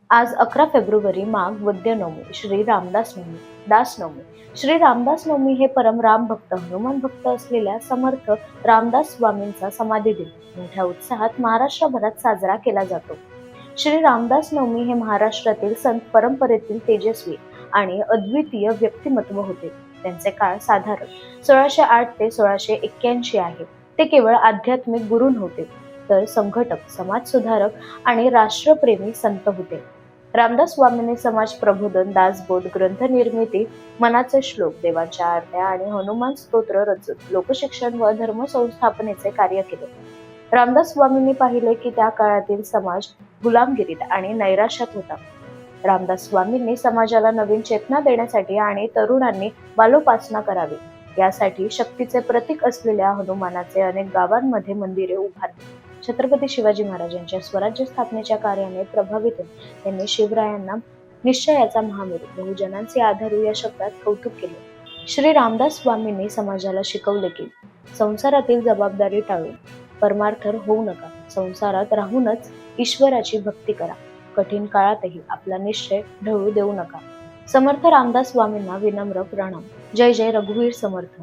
आज 11 फेब्रुवारी माघ वद्य नवमी, श्री रामदास नवमी, दास नवमी. श्री रामदास नवमी हे परम राम भक्त, हनुमान भक्त असलेल्या समर्थ रामदास स्वामींचा समाधी दिन मोठ्या उत्साहात महाराष्ट्रभरात साजरा केला जातो. श्री रामदास नवमी हे महाराष्ट्रातील संत परंपरेतील तेजस्वी आणि अद्वितीय व्यक्तिमत्व होते. त्यांचे काळ साधारण 1608 ते 1681 आहे. ते केवळ आध्यात्मिक गुरु नव्हते, तर संघटक, समाजसुधारक आणि राष्ट्रप्रेमी संत होते. रामदास स्वामींनी समाज प्रबोधन, दासबोध, ग्रंथ निर्मिती, मनाचे श्लोक, देवांच्या आरत्या आणि हनुमान स्तोत्र रचून लोकशिक्षण व धर्मसंस्थापनेचे कार्य केले. रामदास स्वामींनी पाहिले की त्या काळातील समाज गुलामगिरीत आणि नैराश्यात होता. रामदास स्वामींनी समाजाला नवीन चेतना देण्यासाठी आणि तरुणांनी बालोपासना करावी यासाठी शक्तीचे प्रतीक असलेल्या हनुमानाचे अनेक गावांमध्ये मंदिरे उभारली. छत्रपती शिवाजी महाराजांच्या स्वराज्य स्थापनेच्या कार्याने प्रभावित होऊन त्यांनी शिवरायांना निश्चयाचा महामेरू, बहुजनांचे आधारू या शब्दात कौतुक केले. श्री रामदास स्वामींनी समाजाला शिकवले की संसारातील जबाबदारी टाळून परमार्थर होऊ नका, संसारात राहूनच ईश्वराची भक्ती करा, कठीण काळातही आपला निश्चय ढळू देऊ नका. समर्थ रामदास स्वामींना विनम्र प्रणाम. जय जय रघुवीर समर्थ.